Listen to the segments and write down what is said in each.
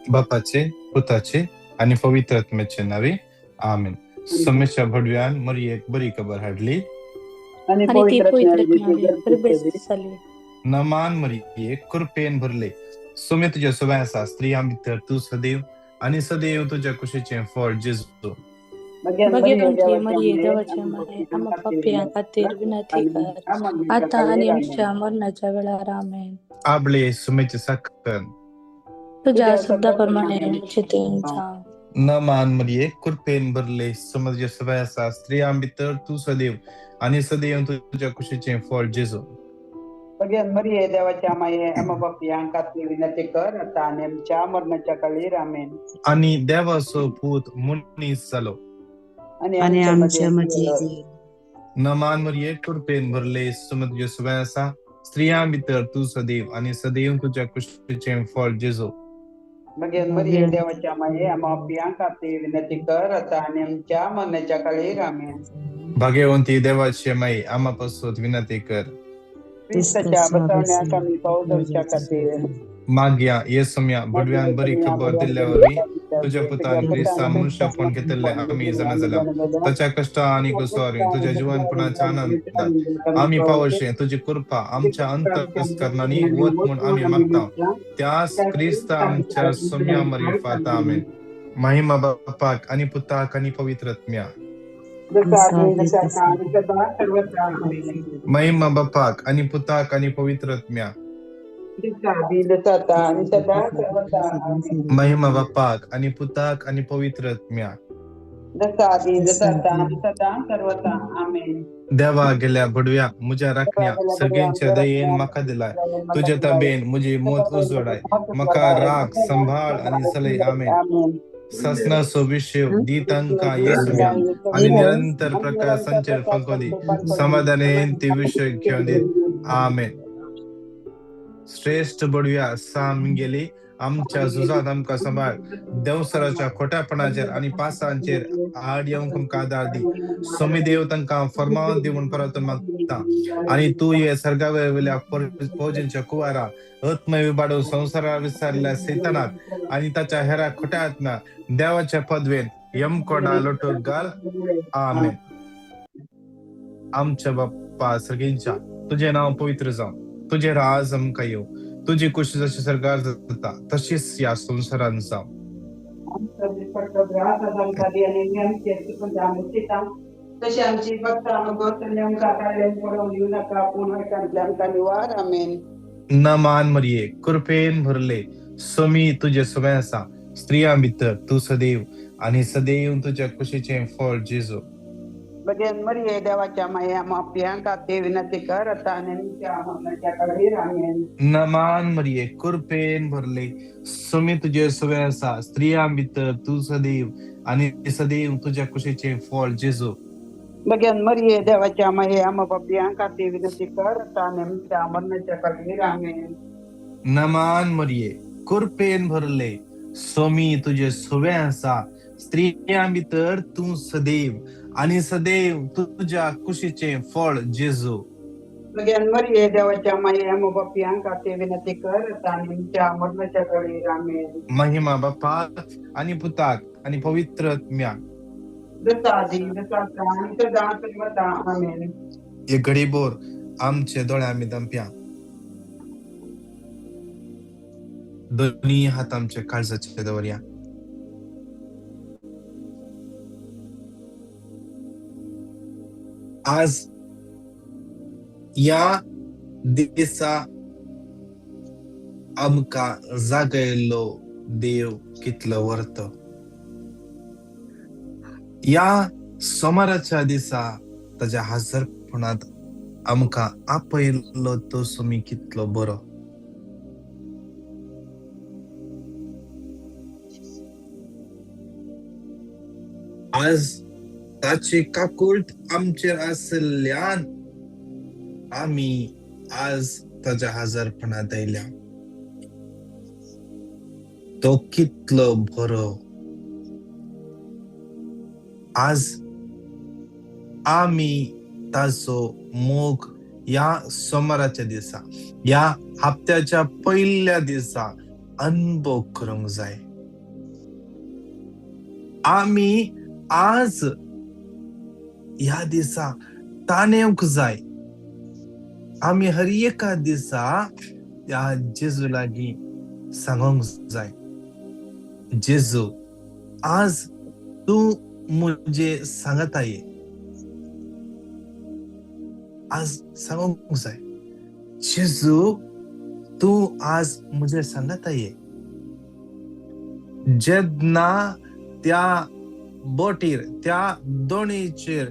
बापाचे, पुताचे आणि पवित्र आत्म्याचे नावे आमेन. समेच्या भडव्यान मरी एक बरी खबर हाडली आणि आणि ती पवित्र पवित्र आत्म्याची प्रवेश झाली. नमान मरी एक कृपेन भरले सोमे तुझ्या सुवासा स्त्रिया भितर तू सदैव आणि सदैव तुझ्या कुशीचे फळ जेजू. भाग्यवंती मरिये देवाची माय, आम्हा पापियां खातीर विनंती कर, आता आणि आमच्या मरणाच्या वेळार आमेन. आबले सुमेचे साखर तुझ्या शब्दाप्रमाणे चितेन जा. नमान मरी एक कृपेन भरले सोमे तुझ्या सुवासा स्त्रिया भितर तू सदैव आणि सदैव तुझ्या कुशीचे फळ जेजू. मरिये देवाच्या माये, आम्हा पापियां खातीर विनंती कर, आता आणि आमच्या मरणाच्या काळी आमेन. आणि देवाचो पूत मुनीस जालो आणि आमच्या मध्ये नमान मरिये कृपेन भरले सोमे तुझ्या सुवासा स्त्रिया भितर तू सदैव आणि सदैव तुझ्या कुशीचे फळ जेजू. मरिये देवाच्या माये, आम्हा पापियां खातीर विनंती कर, आता आणि आमच्या मरणाच्या काळी आमेन. भाग्यवंती देवाची माई आम्हापासून विनंती कर. ख्रिस्ताच्या बसवण्या कमी पावसाच्या खातीर माग्या येसम्या बडव्यान बरी खबर दिल्यावर तुझ्या पुतान ख्रिस्ता मनुष्य फोन घेतले आम्ही जण झाला त्याच्या कष्ट आणि कुसवारी तुझ्या जीवनपणाच्या आनंदात आम्ही पावशे तुझी कृपा आमच्या अंतःकरणाने वत म्हणून आम्ही मागता त्यास ख्रिस्ता आमच्या सौम्या मरिफात आमेन. महिमा बापाक आणि पुताक आणि पवित्रत्म्या महिमा बापाक आणि पुताक आणि पवित्रत्म्या महिमा बापाक आणि पुताक आणि पवित्रत्म्या देवा गेल्या बडव्या मुझ्या राखण्या सगळ्यांच्या दयेन मका दिलाय तुझ्या तबेन मुझी मोत उजवडाय मका राख संभाळ आणि सलई आमेन. ससनासो विषय दीतांका येसुम्या आणि निरंतर प्रकाश संचर फंकोदी समाधान ते विषय घेऊन देत आमेन. श्रेष्ठ बडव्या साम गेली आमच्या जुजात आमका सांभाळ देवसराच्या खोट्यापणाचेर आणि पासांचेर आड येऊन आधार दी सोमी देव तांकां फरमावन दिवून परत मागता आणि तू ये सर्गावेल्या फौजींच्या कुवारा आत्म विबाडून संसारा विसरल्या सैतानाक आणि त्याच्या हेरा खोट्या आत्म्या देवाच्या पदवेन यमकोडा लोटूक घाल आमेन. आमच्या बाप्पा सगळ्यांच्या तुझे नाव पवित्र जावं तुझे राज आमकां येऊ तुझी कुशी जशी सरकार जाता तशीच या संसारान जावं. तशी आमची फक्त नमान मरिये कृपेन भरले सोमी तुझे सुवासा स्त्रिया भितर तू सदैव आणि सदैव तुझ्या कुशीचे फळ जेजू. मरिये देवाच्या माये, आम्हा पापियां खातीर विनंती कर, आता आणि आमच्या मरणाच्या काळी आमेन. नमान मरिये कृपेन भरले सोमी तुझे सुवासा स्त्रिया भितर तू सदैव आणि सदैव तुझ्या कुशीचे फळ जेजू. मरिये देवाच्या माये, आम्हा पापियां खातीर विनंती कर, आता आणि आमच्या मरणाच्या काळी आमेन. नमान मरिये कृपेन भरले सोमी तुझे सुवासा स्त्रिया भितर तू सदैव आणि सदैव तुझ्या कुशीचे फळ जेजू. मरिये देवाच्या माये, आम्हा पापियां खातीर विनंती कर, आता आणि आमच्या मरणाच्या काळी आमेन. महिमा बापाक आणि पुताक आणि पवित्रत्म्या ये घडीभर आमचे दोळे आम्ही दंप्या दोन्ही हात आमच्या काळजाचे दवरया. आज या दिसा आमका जागयलो देव कितलो वर्त या सोमाराच्या दिसा ताच्या हजरपणात आमका आपयलो तो सुमी कितलो बरो. आज ताची काकुळट आमचेर आसल्यान आम्ही आज ताच्या हजरपणात आयल्या. तो कितलो बरो. आज आम्ही ताचो मोग या सोमाराच्या दिसा या हप्त्याच्या पहिल्या दिसा अनुभव करूंक जाय. आम्ही आज ह्या दिसा तानेवक जाय. आम्ही हर एका दिसा त्या जेजू लागी सांगोंक जाय, जेजू आज तू मुझे सांगता ये. आज सांगोंक जाय, जेजू तू आज मुझे सांगता ये. जेन्ना त्या बोटीर त्या दोणीचेर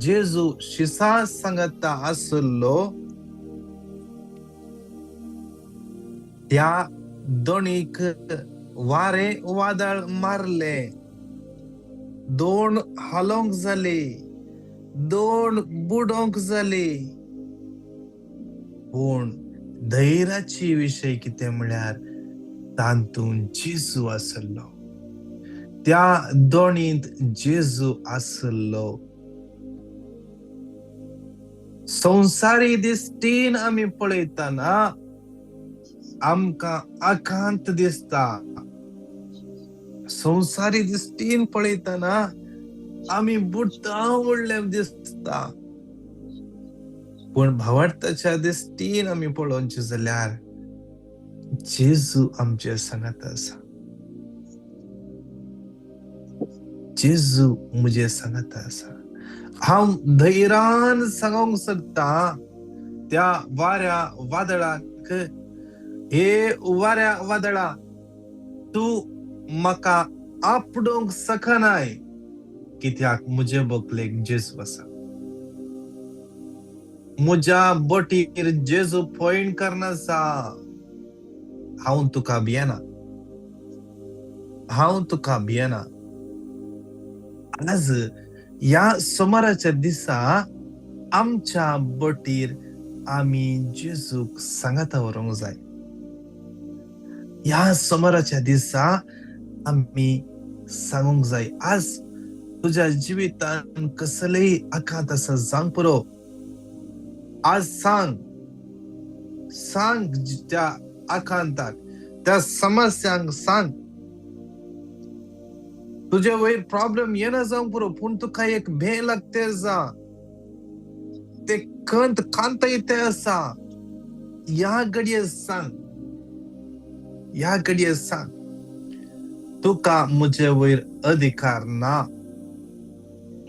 जेजू शिसा सांगता आसलो, त्या दोणीक वारे वादळ मारले, दोन हालोंक जाले, दोन बुडोंक जाले. पूण धैर्याची विषय कितें म्हळ्यार तांतून जेजू आसलो, त्या दोणींत जेजू आसलो. संवसारी दिश्टीन आमी पळयतना आमकां आकांत दिसता. संवसारी दिश्टीन पळयतना आमी बुडटा उरले दिसता. पूण भावार्थाच्या दिश्टीन आमी पळोवचें जाल्यार जेजू आमचे सांगत आसा. जेजू मुझे सांगत आसा. हांव धैर्यान सांगोंक शकता त्या वाऱ्या वादळाक, हे वाऱ्या वादळा तू म्हाका आपडूंक शकनाय, कित्याक मुजे बोकलेक जेजू आसा. म्हज्या बोटीर जेजू पॉइंट करनासा. हांव तुका भियेना, हांव तुका भियेना. आज या सोमाराच्या दिसा आमच्या बोटीर आमी जेजूक सांगता व्हरूंक जाय. या सोमाराच्या दिसा आमी सांगूंक जाय, आज तुझ्या जिवितान कसलेय आकांत आसा जावंक पुरो, आज सांग त्या आकांताक, त्या समस्यांक सांग. तुझे वयर प्रॉब्लेम येना जावंक पुरो, पूण तुका एक भे लागते जा, ते कंत कांत येते आसा. ह्या घडये सांग, ह्या घडये सांग, तुका मुजे वयर अधिकार ना.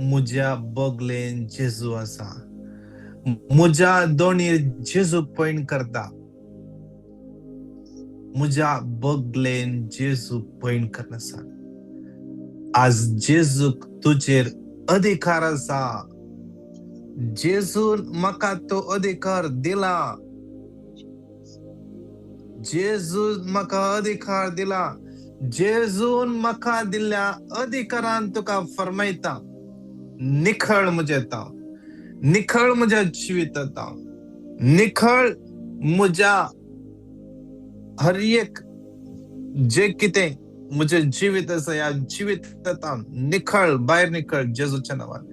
मुज्या बोगलेन जेजू आसा. मुज्या दोणीर जेजू पॉइंट करता. मुज्या बोगलेन जेजू पॉइंट करनासा. आज जेजूक तुजेर अधिकार आसा. जेजून म्हाका तो अधिकार दिला. जेजून म्हाका अधिकार दिला. जेजून म्हाका दिल्ल्या अधिकारान तुका फरमायता, निखळ म्हजेता, निखळ म्हज्या जिवितांत, निखळ म्हज्या हर एक जे कितें म्हजे जिवीत आसा, ह्या जिवितांत निखळ भायर निखळ जेजूच्या नांवान.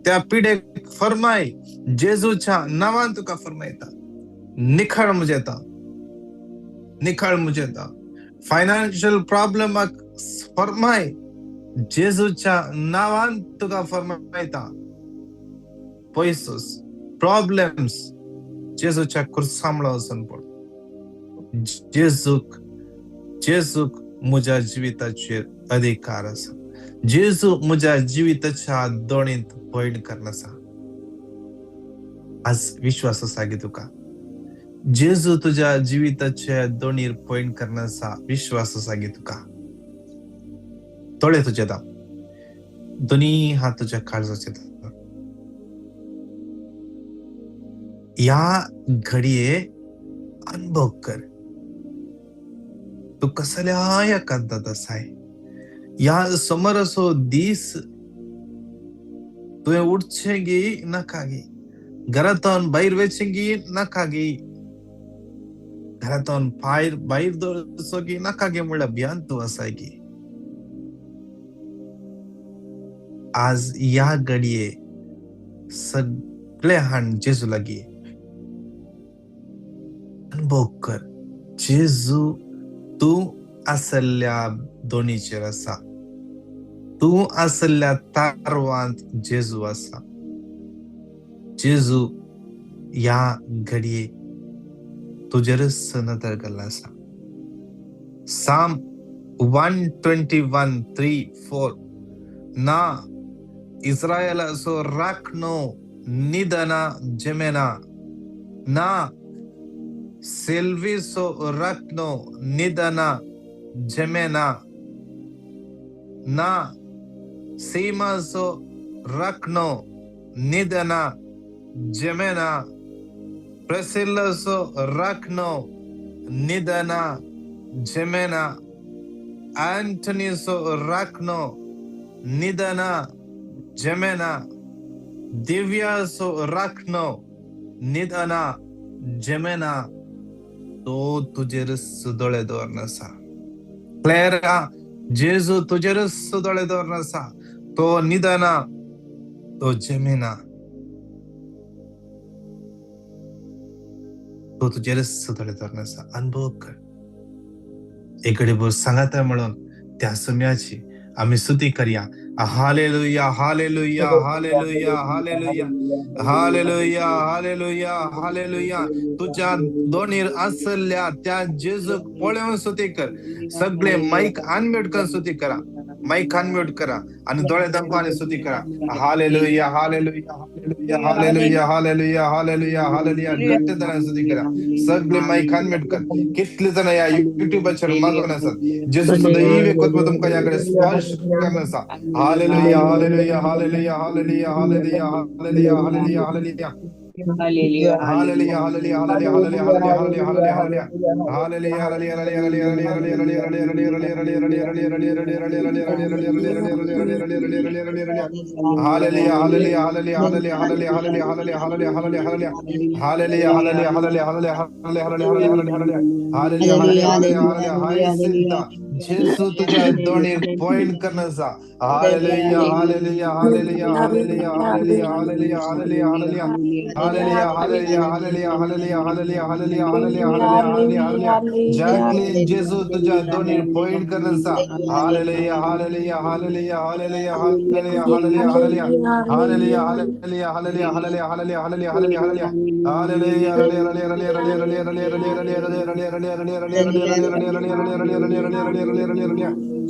त्या पिडेक फरमाय, जेजूच्या नांवान तुका फरमायता, निखळ म्हजेता, निखळ म्हजेता. फायनान्शियल प्रॉब्लेमाक फरमाय, जेजूच्या नांवान तुका फरमायता. पयसोस प्रॉब्लेम्स जेजूच्या कुर्सामळो वचून पड. जेजूक म्हज्या जिविताचेर अधिकार आसा. जेजू म्हज्या जिविताच्या दोणींत पॉइंट करनासा. आज विश्वास आसा की तुका जेजू तुझ्या जिविताच्या दोणीर पॉइंट करनासा. विश्वास आसा की तुका. तोळे तुजे दाम, दोनी हात तुझ्या काळजाचेर. या घडये अनुभव कर, तू कसल्या एकांतात आसाय. या समोर असो दीस तुवें उठचें गी नाका गी, घरांतून भायर वचचें गी नाका गी, घरांतून भायर दवरचो गी नाका गे म्हणल्यार भियान तूं आसाय गी. आज या घडये सगळे हाण जेजू लागी अनुभव कर. जेजू तू आसल्या दोणीचेर आसा. तू असल्या तारवांत जेजू असा. जेजू या घडये तुझेर नदर असा. Psalm 121:3-4 ना इस्रायल असो राखनो निदना जमेना ना सेल्विसो राखनो निदना जमेना ना सीमासो राखनो निदना जमेना प्रसिलसो राखनो निदना जमेना एंटनीसो राखनो निदना जमेना दिव्यासो राखनो निदना जमेना तो तुझेर सुदोळे दोरनसा. क्लेरा जेजू तुझेर सुदोळे दोरनसा. तो निदना तो जमेना तो तुझेर सुदोळे दोरनसा. अनुभव कर. एकडे बोल सांगत म्हणून त्या समयाची आम्ही स्तुती करूया. Hallelujah hallelujah hallelujah hallelujah hallelujah hallelujah hallelujah. तुझ्या दोन्ही असल्या त्या जेजूक पळवून स्तुती कर. सगळे माईक अनम्यूट कर स्तुती करा. माईक अनम्यूट करा आणि डोळे दाखवा स्तुती करा. Hallelujah hallelujah hallelujah hallelujah hallelujah hallelujah hallelujah. घट्ट जण स्तुती करा. सगळे माईक अनम्यूट कर. कितले जण या युट्यूबचेर मागून असतात. जेजू सदैव एकत्व तुमका याकडे स्पर्श करण्याचा. Hallelujah hallelujah hallelujah hallelujah hallelujah hallelujah hallelujah hallelujah Hallelujah. Hallelujah, hallelujah, hallelujah, hallelujah, hallelujah, hallelujah, hallelujah, जेसू तुझ्या दोन्ही पॉइंट करण्याचा. Hallelujah hallelujah hallelujah hallelujah hallelujah hallelujah hallelujah hallelujah Hallelujah, hallelujah, hallelujah, hallelujah, hallelujah, hallelujah, hallelujah, hallelujah, hallelujah. Jacqueline, Jesus, तुझ्या दोन्ही point करण्याचा. Hallelujah, hallelujah, hallelujah, hallelujah, hallelujah, hallelujah, hallelujah, hallelujah, hallelujah, hallelujah, hallelujah, hallelujah, hallelujah, hallelujah, hallelujah.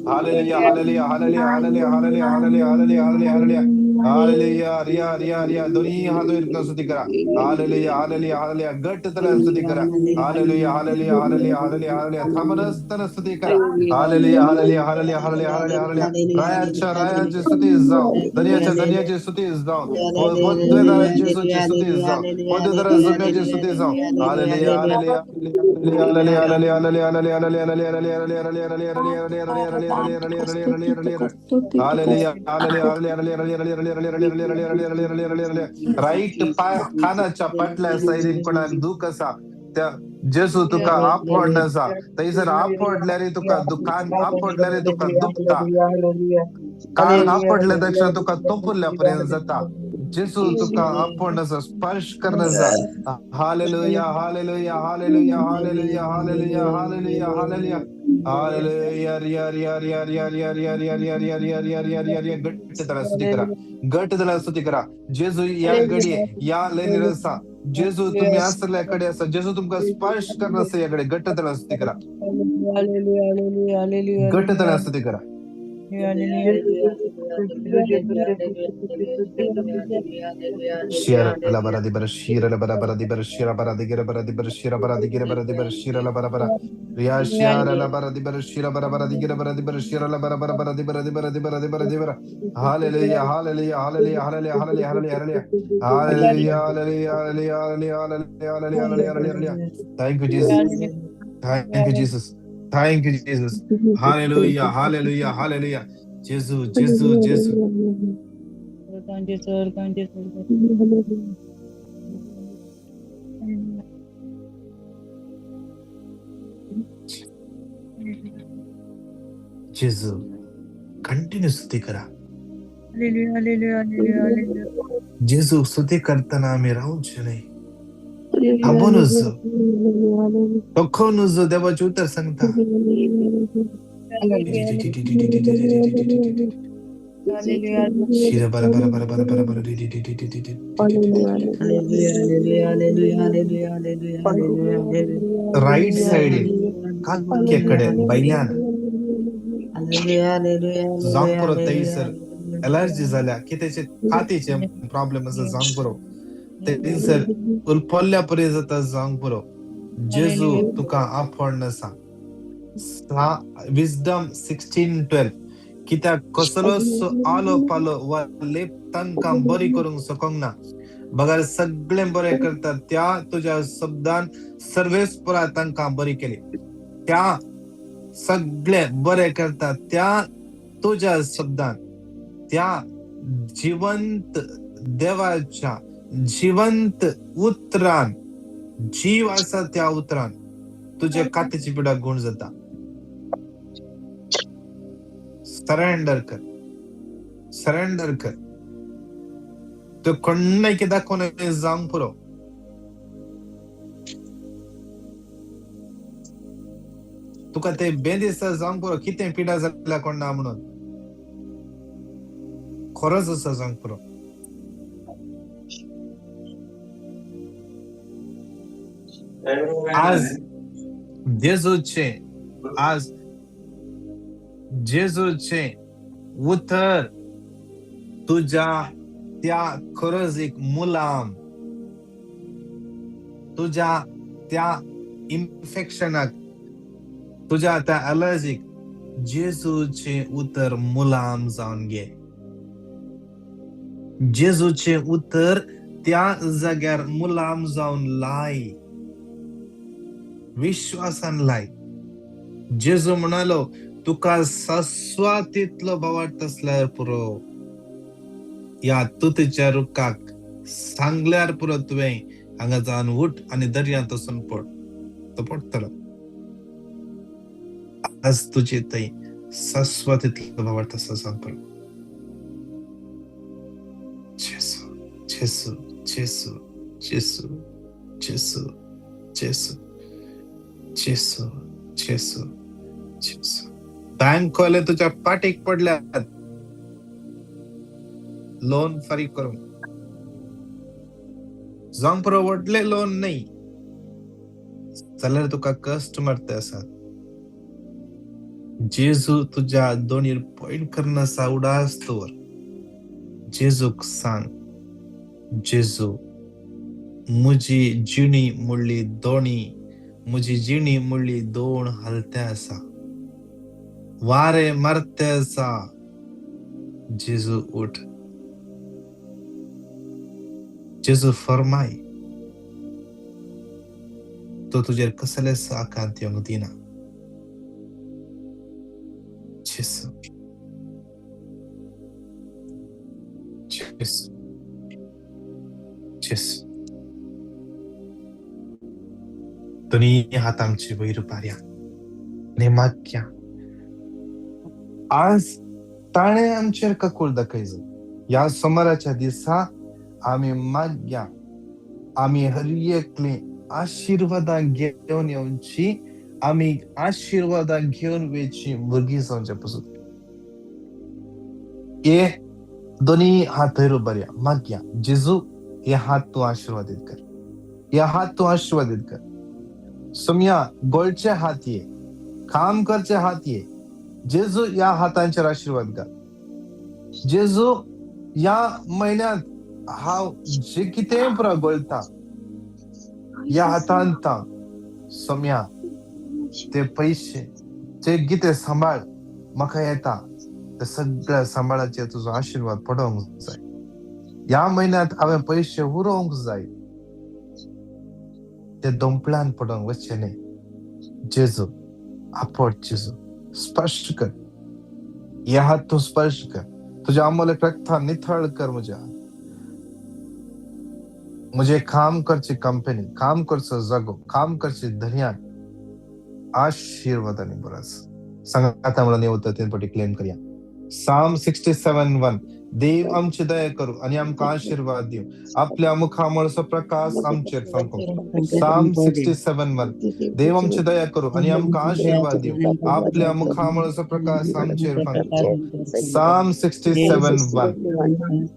Hallelujah, hallelujah, hallelujah, hallelujah, hallelujah, hallelujah, hallelujah, hallelujah, hallelujah. Hallelujah, Riya रिया रिया दोन्ही हात इरकून स्तुती करा. Hallelujah hallelujah hallelujah. गट तला स्तुती करा. Hallelujah hallelujah hallelujah hallelujah hallelujah. थांबून असताना स्तुती करा. Hallelujah hallelujah hallelujah hallelujah hallelujah hallelujah. रायाची स्तुती जाऊ. धन्याची स्तुती जाऊ. पदवीदाराची स्तुती जाऊ. पदवीदारा जम्याची स्तुती जाऊ. Hallelujah hallelujah hallelujah hallelujah hallelujah hallelujah hallelujah hallelujah hallelujah hallelujah hallelujah hallelujah hallelujah hallelujah hallelujah. राईट पाय खानाच्या पाटल्या सायडीन कोणाक दुख असा त्या जेसू तुका आपडण्याचा. थंयसर आपडल्यार तुका दुकान आपडल्यार तुका दुखता. कान आपडल्या पेक्षा तुका तोपुरल्या पर्यंत जाता. जेसू तुका आपडण्याचा स्पर्श करण्याचा. Hallelujah hallelujah hallelujah hallelujah hallelujah hallelujah hallelujah hallelujah रिया रिया रिया रिया रिया रिया रिया रिया रिया रिया रिया रिया रिया रिया. गट्ट त्याला स्तुती करा. गट त्याला स्तुती करा. जेजू या घडी या लेनी रसा. जेजू तुम्ही असल्याकडे असा. जेजू तुमका स्पर्श करण्याचा याकडे गट्ट त्याला स्तुती करा. गट्ट त्याला स्तुती करा. Shira bara di bara shira bara bara di bara shira bara di gira bara di bara shira bara di gira bara di bara shira la bara bara riya shira la bara di bara shira bara bara di gira bara di bara shira la bara bara bara di bara di bara di bara di bara di bara. Hallelujah hallelujah hallelujah hallelujah hallelujah hallelujah hallelujah hallelujah hallelujah hallelujah hallelujah hallelujah. Thank you Jesus. Thank you Jesus. Thank you Jesus. Hallelujah hallelujah hallelujah. Jesus Jesus Jesus. जेजू continue स्तुती करा. जेजू स्तुती करताना आम्ही राहूच नाही. थांबूनच टोकूनच देवाचे उत्तर सांगता. Hallelujah. Shira bara bara bara bara bara bara di di di di di di di di di di. Right side in काके कडे बैल्यान जांग पुरो तैसर एलर्जी झाल्या की त्याचे खातीचे प्रॉब्लेम असं जांग पुरो तैसर उलपल्ल्या परे जाता जांग पुरो जेजू तुका आपण नसा विजडम 16:12 कित्याक कसलोच आलो पालो वा लेप तांकां बरी करूंक सकंक ना बगर सगळे बरे करतात त्या तुझ्या शब्दान सर्वेस पुरा तांकां बरी केली त्या सगळे बरे करतात त्या तुझ्या शब्दान त्या जिवंत देवाच्या जिवंत उतरान जीव असा त्या उतरान तुझे कातेची पिढा गुण जाता सरेंडर कर तो कोणाय की दाखवणे जांग पुरो तुका ते बेदिसा जांग पुरो कितें पिडा जाल्या कोणा म्हणून खरंच असा जांग पुरो आज जेजूचे उतर तुझ्या त्या खरंच एक मुलाम तुझ्या त्या इन्फेक्शनाक तुझ्या त्या अलर्जीक जेजूचे उतर मुलाम जाऊन घे जेजूचे उतर त्या जाग्यार मुलाम जाऊन लाय विश्वासान लाय जेजू म्हणालो तुका सस्वातीतलो भावाट असल्यार पुरो या तुतीच्या रुखाक सांगल्यार पुरो तुवें हांगा जावन उठ आनी दर्यांत वचून पड तो पडटलो आज तुजे थंय सस्वातीतलो भावाट आसा सांग पुरो जेसू जेसू जेसू जेसू जेसू जेसू जेसू जेसू जेसू बँक वाले तुझ्या पाठीक पडल्यात लोन फारीक करूंक जावंक पुरो व्हडले लोन नाही जाल्यार तुका कस्टमर ते आसात जेजू तुझ्या दोनीर पॉइंट करनासा उडास दवर जेजूक सांग जेजू म्हजी जिणी म्हणली दोणी म्हजी जिणी म्हणली दोन हलते आसा वारे मरते आसा जेजू उठ जेजू फरमाय तो तुजेर कसलेच आकांत येवंक दिना जेजू जेजू जेजू दोन्ही हात आमची वयर उबारया आनी मागया आज ताणे आमचेर ककूळ दाखयज या सोमाराच्या दिसा आमी मागया आमी हर एकले आशीर्वादां घेवन येवची आमी आशीर्वादां घेवन वेची भुरगीं जावचे पासून ये दोन्ही हात वयर उबारया मागया जेजू हे हात तूं आशीर्वादीत कर हे हात तूं आशीर्वादीत कर सोम्या गोळचे हात ये काम करचे हात ये जेजू या हातांचेर आशीर्वाद घाल जेजू या महिन्यात हांव जे कितें पुरो गोळटा या हातांत सोम्या ते पैसे जे कितें सांबाळ म्हाका येता ते सगळ्या सांबाळाचेर तुजो आशीर्वाद पडोवंक जाय या महिन्यात हांवें पैसे उरोवंक जाय ते दोंपळ्यान पडोवंक वचचे न्ही जेजू आपट जेजू स्पर्श कर हे हात तूं स्पर्श कर तुझ्या अमोलक रक्तान निथळ कर मुझे काम करची कंपनी काम करचो जागो काम करची धन्यान आशीर्वादांनी बरस सांगा आता मला नेवता 3 पटी क्लेम करूया Psalm 67:1 देव आमची दया करू आणि आमका आशीर्वाद दिव. आपल्या मुखामळचो प्रकाश आमचेर फंको. साम 67:1. देव आमची दया करू आणि आमका आशीर्वाद दिव. आपल्या मुखामळचो प्रकाश आमचेर फंको. साम 67:1.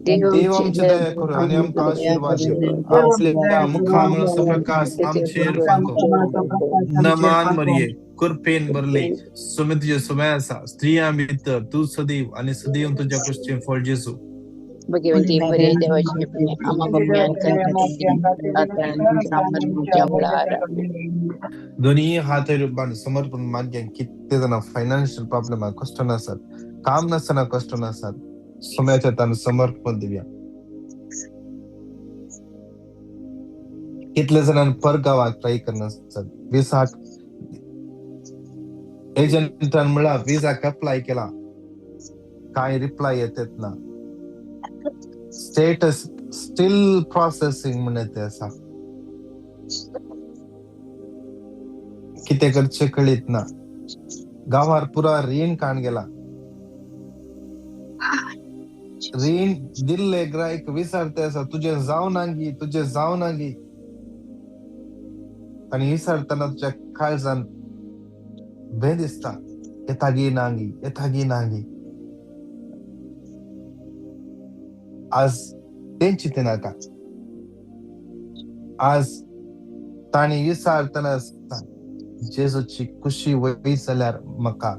देव आमची दया करू आणि आमका आशीर्वाद दिव. आपल्या मुखामळचो प्रकाश आमचेर फंको. नमान मरिये कृपेन भरले सुमे तुझे सुमयासा स्त्रिया मित्र तू सदैव आणि सदैव तुझ्या कृष्ण फळ जेसू. भगवंती मरे देवाची आम्हा दोन्ही हात समर्पण माग्या. किती जण फायनान्शियल प्रॉब्लेम आहे, कष्ट नसतात, काम नसताना कष्ट नसतात, समयाच्या तान समर्पण देऊया. कितले जणांना परगावाक ट्राय करणार विसा एजंटान म्हणला विजा अप्लाय केला, काय रिप्लाय येतात ना, स्टेटस स्टील प्रोसेसिंग म्हणते असा. किती करचे कळीत ना, गावार पुरा रीण काण गेला. रीण दिल्ले ग्राहक विचारते असा तुझे जाऊ नांगी तुझे जाऊ नांगी, आणि विचारताना तुझ्या काळजान भे दिसता येतागी नांगी येतागी नांगी. आज त्यांची ते नाका, आज ताणी विचारताना जेजूची खुशी वयसल्यार मका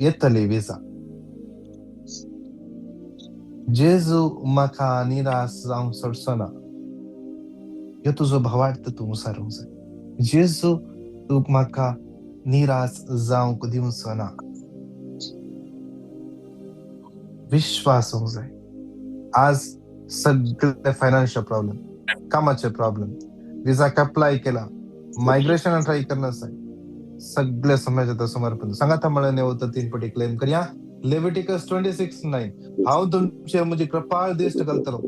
येतले विजा. जेजू मका निराश जाऊन सोडसना, हे तुझं भावार्थ तू मुसारून जाय. जेजू तू मका निराश जाऊन दिवसना, विश्वास होऊन जाय. आज सगळे फायनान्शियल प्रॉब्लेम, कामाचे प्रॉब्लेम, विजा अप्लाय केला, मायग्रेशन ट्राय करण्यासाठी सगळे समाजात समर्पण सांगा. मला नेवतं 3 पटी क्लेम करूया. लेविटिकस 26:9. हांव तुमचे म्हणजे कृपाळ दिश्ट करतलो,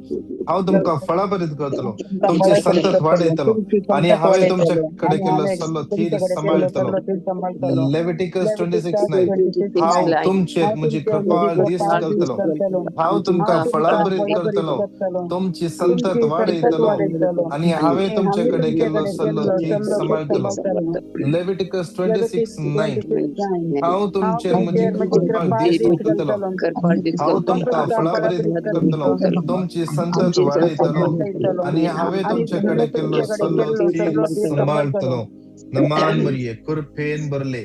हांव तुमका फळा बरीत करतलो, तुमची संतत वाडयतलो आणि हांवे तुमच्याकडे केलो सल्लो थीर सांभाळतलो. लेविटिकस 26:9. हांव तुमचे म्हणजे कृपाळ दिश्ट करतलो, हांव तुमका फळा बरीत करतलो, तुमची संतत वाडयतलो आणि हांवे तुमच्याकडे केलो सल्लो थीर सांभाळतलो. लेविटिकस 26:9. हांव तुमचे म्हणजे कृपाळ दिश्ट करतलो, हांव तुमका फळा बरीत करतलो, तुमची संतत वाडयतलो आणि हांवे तुमच्याकडे केलो सल्लो थीर सांभाळतलो. नमान मरिये कृपेन भरले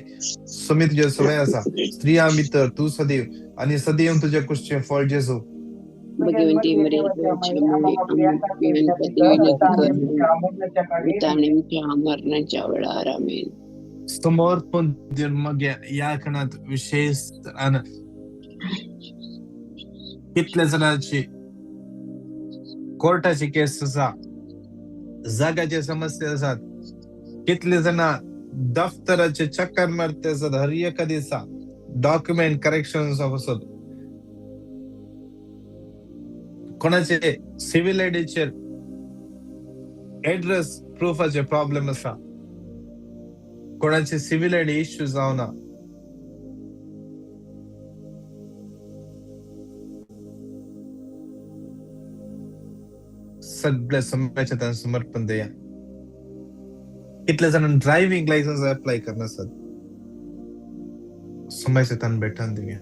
सुमी तुझे सवय असा, स्त्रिया मित्र तू सदैव आणि सदैव तुझ्या कुशचे फळ जेजू. भगवंती मरे मरणाच्या वेळार आमेन. समर्पण देऊन मग या क्षणात विशेष कितल्या जणांची कोर्टाची केस असा, जागाचे समस्या असतात, कितले जण दफ्तराचे चक्कर मारते असत, हर एक दिवसा डॉक्युमेंट करेक्शन असत, कोणाचे सिव्हिल आयडीचे ऍड्रेस प्रूफाचे प्रॉब्लेम असा, कोणाचे सिव्हिल आयडी इश्यू जावना. सगळ्या समयाच्या त्यांना समर्पण द्या. कितल्या जणांना ड्रायव्हिंग लायसन्स अप्लाय करण्यासाठी समयाच्या त्यांना भेटून देऊया.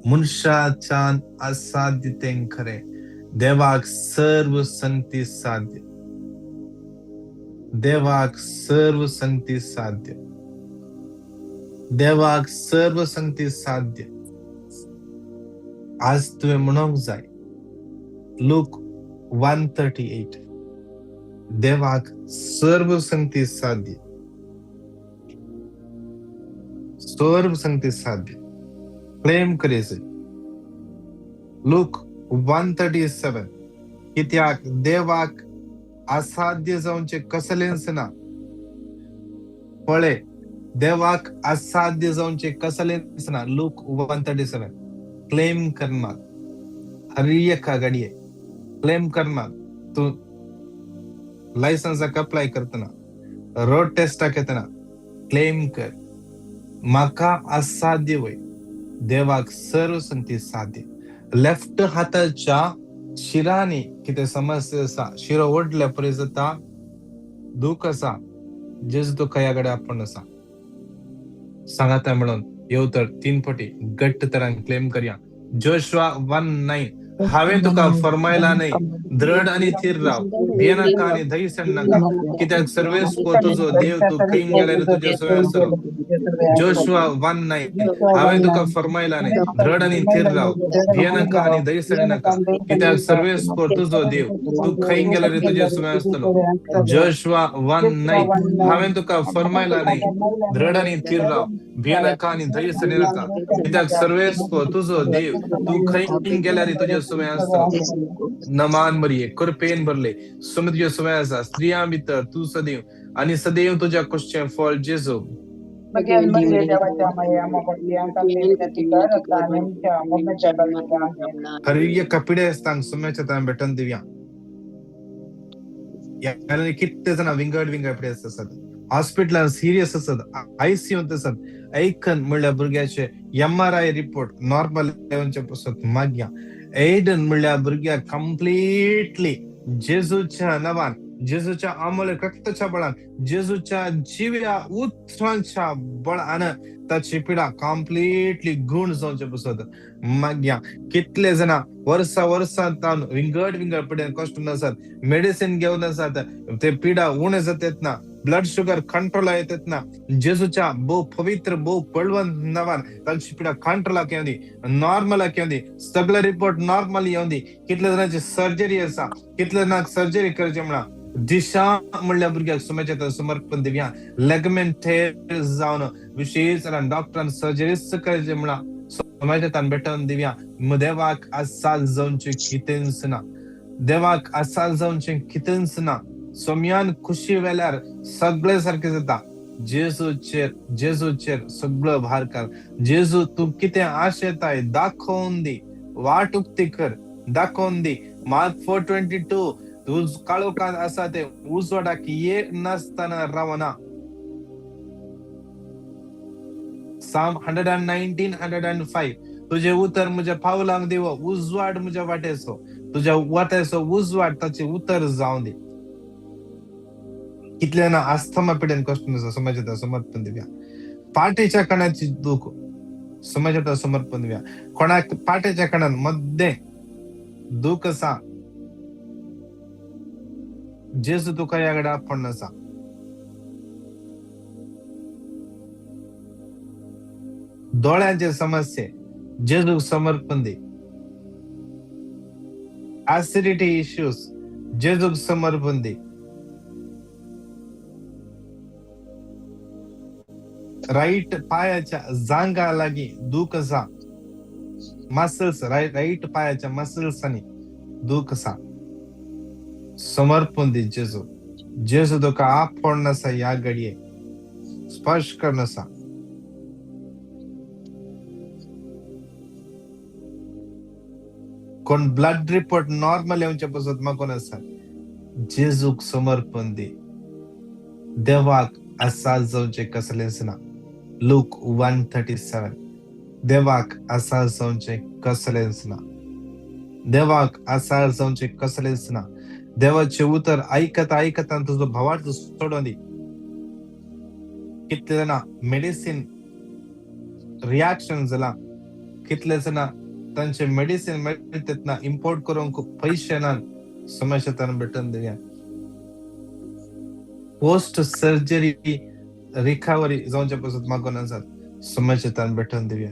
मनुष्याच्या असाध्य ते खरे, देवाक सर्व संगती साध्य, देवाक सर्व संगती साध्य, देवाक सर्व संगती साध्य. आज तुम्ही म्हणून जाय लूक 1:38. देवाक सर्व संगती साध्य, सर्व संगती साध्य क्लेम करायचे. लूक 1:37. कित्याक देवाक असाध्य जाऊनचे कसलेंच ना, फळे देवाक असाध्य जाऊनचे कसलेंच ना. लूक 1:37 क्लेम करणार, हर एका गाडीये क्लेम करणार. तू लायसन्साक अप्लाय करतना, रोड टेस्टाक येतना क्लेम कर, माका असाध्य वय देवाक सर्व संगती साध्य. लेफ्ट हाताच्या शिराने किती समस्या असा, शिरो ओढल्या परी जाता दुःख असा, जेज तो खयाकडे आपण असा सांगता म्हणून येऊ तर 3 पटी घट्ट तरान क्लेम करूया. जोशुआ 1:9 हांवें तुका फरमायला नाही, दृढ आणि थीर राव, भिये नाका आणि धैर्य नाका, कित्याक सर्वेस्पो तुझो देव तू खंय गेल्यार तुजे सोय आसलो. जोशुआ 1:9 हांवें तुका फरमायला नाही, दृढ आणि थीर राव, भिये नाका आणि धैर्य नाका, कित्याक सर्वेस्पो तुझो देव तू खंय गेल्यार तुजे सोय आसलो. जोशुआ 1:9 हांवें तुका फरमायला नाही, दृढ आणि थीर राव, भिये नाका आणि धैर्य नाका, कित्याक सर्वेस्पो तुझो देव तू खंय गेल्यार तुजे सोय आसलो. नमान मरिये कृपेन भरले सुम तुझे सोय आसा, स्त्रियां भितर तू सदैव आणि सदैव तुझ्या कुशीचें फळ जेजू. भगवंती देवाच्या माये आम्हा भक्तियांका विनंती कर आता आनी आमच्या मरणाच्या वेळार आमेन. हरिय कपिडे असतांग सुम्याच्या तां भेटन दिव्या. याने किती जण विंगड कपडे असतात, हॉस्पिटलान सिरियस असतात, ICU असतात, ऐकन म्हणल्या भुरग्याचे MRI रिपोर्ट नॉर्मल लेवलचे पासत मागया. एडन म्हणल्या भुरग्या कंप्लीटली जेजूच्या नावान, जेजूच्या अमोल रक्ताच्या बळान, जेजूच्या जिव्या उतरांच्या बळान ताची पिडा कंप्लीटली गुण जावचे पासत मागया. कितले जण वर्सां विंगड पिड्यान कष्ट नसतात, मेडिसिन घेऊन असतात, ते पिडा उणे जातात ना, ब्लड शुगर कंट्रोल येतात ना, जेजूच्या बहु पवित्र बहु बळवंत नावान ताची पिडा कंट्रोल केवंदी, नॉर्मल केवंदी, सगळे रिपोर्ट नॉर्मल येवंदी. कितले जणांची सर्जरी असा, कितले जणांक सर्जरी करचे म्हणा. दिशा म्हणल्या भुरग्याक सुम्याच्या समर्पण दिव्या. लेगमेंट थेर जावन विशेष डॉक्टरान सर्जरीच करचे म्हणा सुम्याच्या तान भेटून दिव्या. देवाक आसाल जावचे कितेंच ना, देवाक आसाल जावचे कितेंच ना. सोम्यान खुशी वेल्यार सगळे सारखे जाता. जेजूचेर सगळं भार कर. जेजू तू कितें आशेताय दाखोवन दी, वाट उक्ती कर, दाखोवन दी. मार्क 4:22 तू काळोखांत आसा ते उजवाडाक ये नासतना रावना. Psalm 119:105 तुझे उतर म्हज्या पावलांक देव, उजवाड म्हज्या वाटेचो, तुझ्या वाटेचो उजवाड ताचे उतर जावं दे. कितल्यांना आस्थमा पिड्यान कष्ट नसा, समाजात समर्पण दिव्या. पाठीच्या कणाची दुःख समाजात समर्पण दिव्या. कोणाक पाठीच्या कणान मध्ये दुःख असा, जेजू तुका याकडे आपण नसा. डोळ्यांचे समस्ये जेजूक समर्पण दे. ऍसिडिटी इश्यूज जेजूक समर्पण दे. राईट पायाच्या जांगा लागी दुःख असा, मसल्स राईट पायाच्या मसल्स आणि दुःख असा, समर्पण दे जेजू. जेजू तुका आपण नसा या घडये स्पर्श कर नसा. कोण ब्लड रिपोर्ट नॉर्मल येवचे पासत मागून आसा, जेजूक समर्पण दे. देवाक आसाल जावचे कसलेच ना. लूक 1:37 देवाक आसाल जावचे कसलेच ना. देवाक आसाल जावचे कसलेच ना. देवाचे उतर ऐकता तुझो भावार्थ सोडून दे. कितले जाणा मेडिसिन रिॲक्शन जाला, कितले जाणा तांचे मेडिसिन मेळतात ना इम्पोर्ट करून पैसे ना समस्या भेटून दिल्या. पोस्ट सर्जरी रिकव्हरी जावचे पासून मागून आसात समस्या भेटून दिव्या.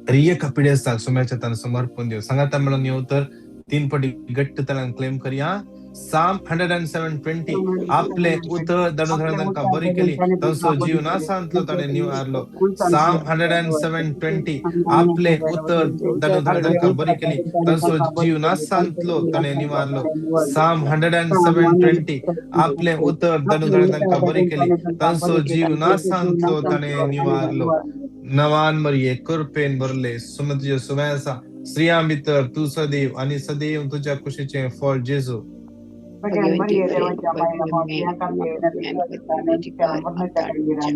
रिये कपिडे असतात समस्या समर्पण देव. सांगाता म्हणून येऊ तर 3 पटी घट्ट तळान क्लेम करूया. Psalm 107:20 आपले उतर दडधड तांका बरी केली, तसो जीव नासांतलो ताणे निवारलो. Psalm 107:20 आपले उतर दडधड तांका बरी केली, तसो जीव नासांतलो ताणे निवारलो. Psalm 107:20 आपले उतर दडधड तांका बरी केली, तसो जीव नासांतलो ताणे निवारलो. नवान मरिये कृपेन भरले सुम तुझे सुवासा, स्त्रियां भितर तू सदैव आणि सदैव तुझ्या कुशीचे फळ जेजू. भगवंती मरी बघितली आम्हा पप्प्यांका विनंती कर आता आमच्या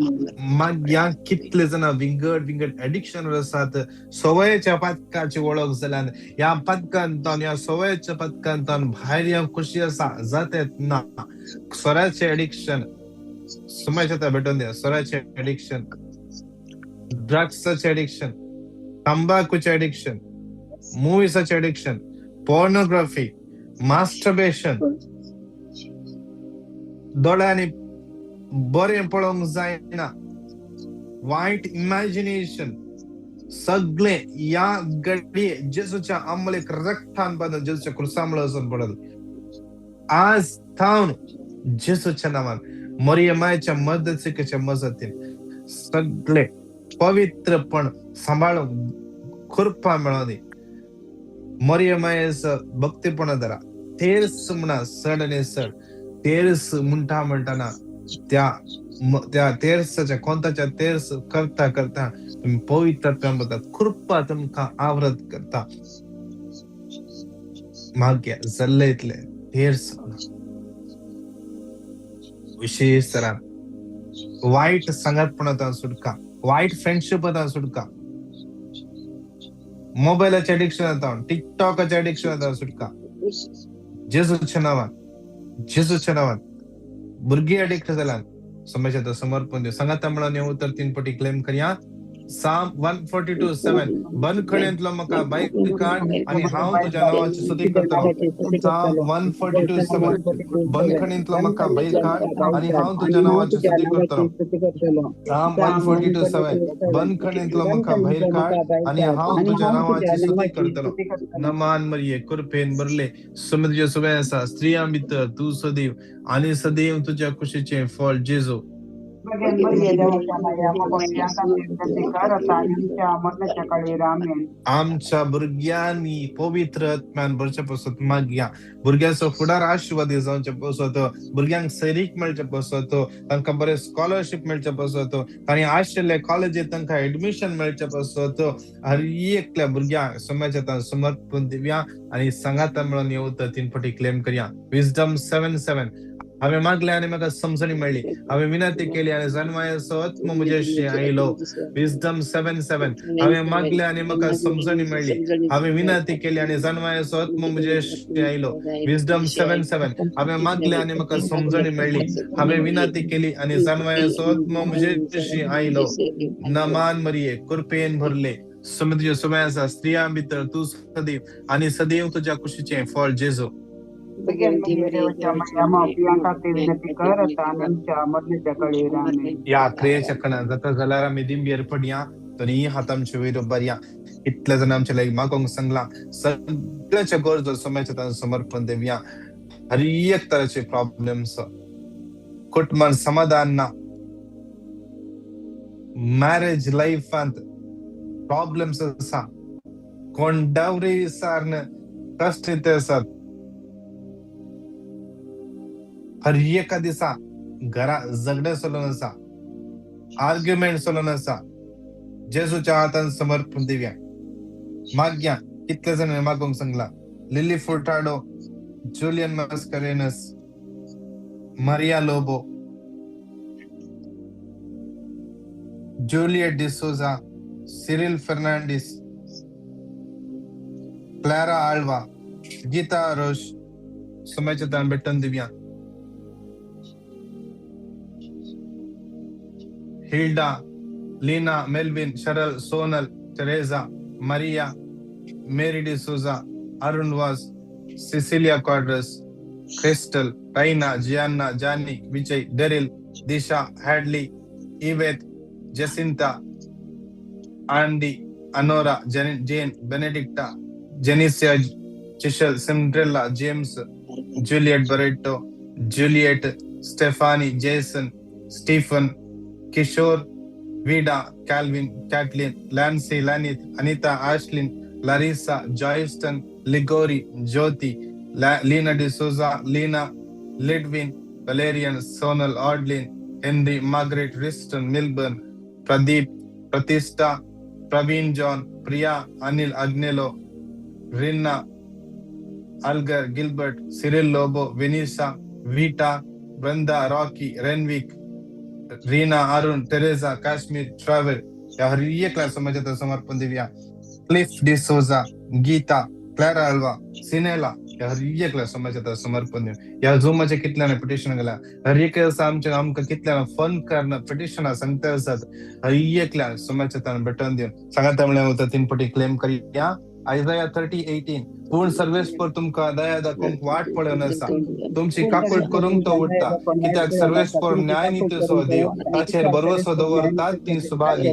मग या कितले जण विंगड ऍडिक्शन असतात सवयीच्या पदकाची ओळख जाल्यान या पदकांतून या सवयीच्या पदकांतून भायर या खुशी असा जातात ना स्वराचे ऍडिक्शन समजता भेटून द्या स्वराचे ऍडिक्शन ड्रग्सचे ऍडिक्शन तंबाखूचे ऍडिक्शन मूवीचे ऍडिक्शन पोर्नोग्राफी मास्टरबेशन दोळ्यांनी बरें पळोवंक जायना वायट इमॅजिनेशन सगळे या घडी जेसूच्या अंमलेक रक्तान बांदून जेसूच्या क्रुसामुळे वचून पडल आज थावन जेसूच्या नावान मरियमाच्या मदतीच्या मजतीन सगळे पवित्रपण सांभाळून कृपा मेळोनी मरियमायेचं भक्तीपण धरा तेर्स म्हणा सड आणि सड तेर्स म्हणताना त्या तेर्साच्या कोणताच्या तेर्स करता तुम्ही पवित्रता कृपा तुमका आवरत करता माग्या जल्लयतले तेर्स विशेष तरान वाईट संगतपणातून सुटका वाईट फ्रेंडशिपातून सुटका मोबाईलच्या ऍडिक्शन टिकटॉकच्या ऍडिक्शन सुटका जेसूच्या नावान भुरगी ऍडिक्ट जाल्यान समजायचं समर्पण देऊ सांगा त्यामुळे उत्तर 3 पटी क्लेम करूया साम 142:7 बंद खणेंतलो म्हाका बाईक काड आणि हांव तुझ्या नावाची स्तुती करतलो साम 142:7 बंद खणेंतलो म्हाका बाईक काड आणि हांव तुझ्या नावाची स्तुती करतलो साम 142:7 बंद खणेंतलो म्हाका बाईक काड आणि हांव तुझ्या नावाची स्तुती करतलो नमान मरिये कृपेन भरले समृद्धी सुवेसा स्त्रियां भितर तू सदैव आणि सदैव तुझ्या कुशीचे फळ जेजू आमच्या भुरग्यांनी पवित्र आत्म्यान भरचे पसत मागया भुरग्याचो फुडार आशिर्वादी जावचे पसत भुरग्यांक सैरीक मेळचे पसत तांकां बरे स्कॉलरशिप मेळचे पसत तांणी आशिल्ले कॉलेजीत तांकां एडमिशन मेळचे पसत हर एकल्या भुरग्यांक समाजात समर्पण दिवया आणि सांगाता मेळून येवता 3 पटी क्लेम करूया विजडम 7:7 हांवें मागले आनी म्हाका समजणी मेळ्ळी हांवें विनंती केली आनी जन्मायेचो आत्मो म्हजेशी आयलो विजडम 7:7 हांवें मागले आनी म्हाका समजणी मेळ्ळी हांवें विनंती केली आनी जन्मायेचो आत्मो म्हजेशी आयलो विजडम 7:7 हांवें मागले आनी म्हाका समजणी मेळ्ळी हांवें विनंती केली आनी जन्मायेचो आत्मो म्हजेशी आयलो नमान मरिये कृपेन भरले समृद्धी सुवेसा स्त्रियां भितर तू सदैव आणि सदैव तुझ्या कुशीचे फळ जेजू या क्रियेच्या कणान जाता जाल्यार आमी दिंबी पडया तरी हात आमचे वयर बरया इतले जण आमच्या लायक मागोंक सांगला सगळ्याच्या गरजो समाजात समर्पण देवया हर एक तराचे प्रॉब्लेम्स कुटुंबान समाधान ना मॅरेज लाईफांत प्रॉब्लेम्स आसा कोण डावरी सारन कष्ट येते आसात हर एका दिसा घरा झगडे चलून आसा आर्ग्युमेंट चलून आसा जेसूच्या हातान समर्पण दिवया मागया कितले जण मागोंक सांगला Lily Furtado Julian Mascarenhas Maria Lobo Juliet D'Souza Cyril Fernandes Clara Alva Geeta Roche समाजात भेटून Divya Hilda Leena Melvin Sheryl Sonal Teresa Maria Mary D'Souza Arun Vas Cecilia Quadros Crystal Taina Gianna जानी Vijay Daryl Disha Hadley Yvette Jacinta Andy Annora Jane Benedicta Genicia चिशल Cinderella James Juliet Barreto Juliet Stephanie Jason Stephen Kishore Vida Calvin Caitlin Lancy लैनित Anita Ashlin Larissa Joyston Ligory ज्योति Leena D'Souza Leena Lidwin Valerian Sonal Odlin Henry Margaret Riston Milburn Pradeep Pratishtha Praveen John Priya Anil Agnelo Rina Algar, Gilbert, Cyril Lobo, Venisa, Vita, Brenda, Rocky, Renwick, Reena, Arun, Teresa, Kashmir, travel या हर एकला समाजात समर्पण देऊया. Cliff D'Souza, Geeta, Clara Alva, सिनेला या हर एकला समाजात समर्पण देऊ. या झूमच्या कितल्याने पिटिशन गेला हर एक आमच्या आमका कितल्याला फन करणं पिटिशन सांगता असतात हर एकला समाजात बटन देऊन सांगा त्यामुळे होतं 3 पटी क्लेम करूया. आयझाया 30:18 पूर्ण सर्वेस पर तुमका दया दाखवून वाट पडन असा तुमची काकूट करून तो उठता कित्याक सर्वेस पर न्याय नीती सो देव ताचेर भरवसो दवरतात ती सुभागी.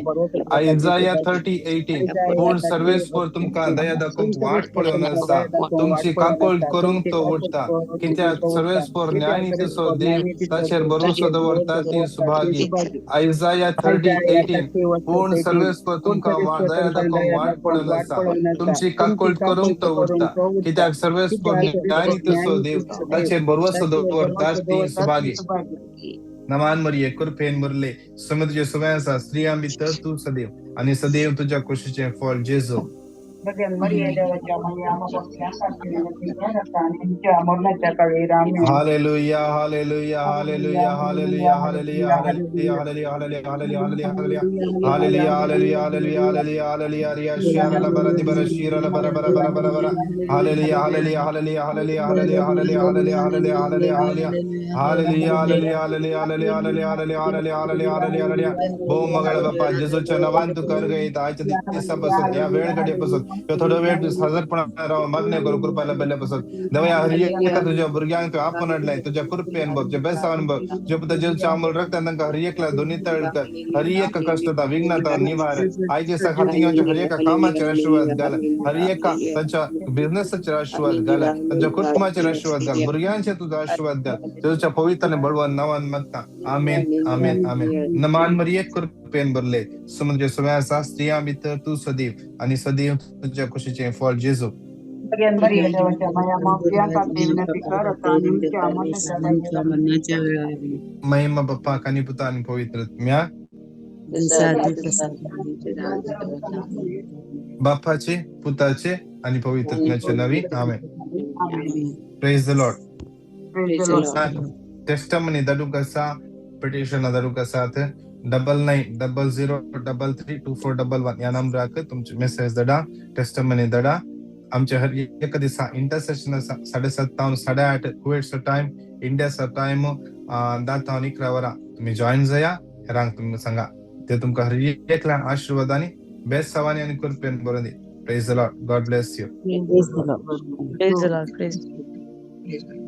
आयझाया 30:18 पूर्ण सर्वेस पर तुमका दया दाखवून वाट पडन असा तुमची काकूट करून तो उठता कित्याक सर्वेस पर न्याय नीती सो देव ताचेर भरवसो दवरतात ती सुभागी. आयझाया 30:18 पूर्ण सर्वेस पर तुमका दया दाखवून वाट पडन असा तुमची काकूट करून तो उठता कित्याक सर्वेस पर न्याय नीती सो देव ताचेर भरवसो दवरतात ती सुभागी. नमान मरिये कृपेन मुरले समुद्र सुवासा स्त्रिया मित्र तू सदैव आणि सदैव तुझ्या कुशीचे फळ जेजू. Hallelujah hallelujah hallelujah hallelujah hallelujah hallelujah hallelujah hallelujah hallelujah hallelujah hallelujah hallelujah hallelujah hallelujah शियाला बरा दिबरा शिराला बरा बरा बरा बरा बरा hallelujah hallelujah hallelujah hallelujah hallelujah hallelujah hallelujah hallelujah hallelujah hallelujah hallelujah hallelujah hallelujah hallelujah hallelujah hallelujah hallelujah hallelujah बो मगळ बाप्पा जेजूच्या नावान तू कर गई आजच्या दिवसापासून या वेळ घडीपासून थोडा वेळ हजरपणा राव मागण्या करू कृपाला बेल्यापासून देवया हर एका तुझ्या भुरग्यांक तू आपण अडलाय तुझ्या कृपेन बघ तुझ्या बेसावन बघ जे जेजूच्या अमोल रक्तान तांकां हर एकला दोन्ही तळकर हर एक कष्टता विघ्नता निवार आयचे सखातीच्या हर एका कामाचे आशीर्वाद घाल हर एका त्यांच्या बिझनेसचे आशीर्वाद घाल त्यांच्या कुटुंबाचे आशीर्वाद घाल भुरग्यांचे तुझा आशीर्वाद घाल जेजूच्या पवित्र बळवान नावान मागता आमेन आमेन आमेन. नमान मरिये कृपेन भरले समुद्र सुवासा स्त्रिया मित्र तू सदैव आणि सदैव तुझ्या कुशीचे फळ जेजू. महिमा बाप्पा आणि पुता आणि पवित्र आत्म्या बाप्पाचे पुताचे आणि पवित्र आत्म्याचे नावी amen. Praise the Lord. Testimony दडू कसा पिटिशन दडू कसा 9900332411 या नंबराक तुमचे मेसेज दडा टेस्टमनी दडा. आमच्या हर एक दिसा इंटरसेशन 7:57 8:30 कुवेटचा टाइम इंडियाचा टाइम 10:11 वरा तुम्ही जॉईन जाया रांग तुम्ही सांगा ते तुमका हर एकला आशीर्वाद आणि बेस्ट सवानी आणि कृपेन बरोदी. Praise the Lord. God bless you. Praise the Lord. Praise the Lord. Praise the Lord.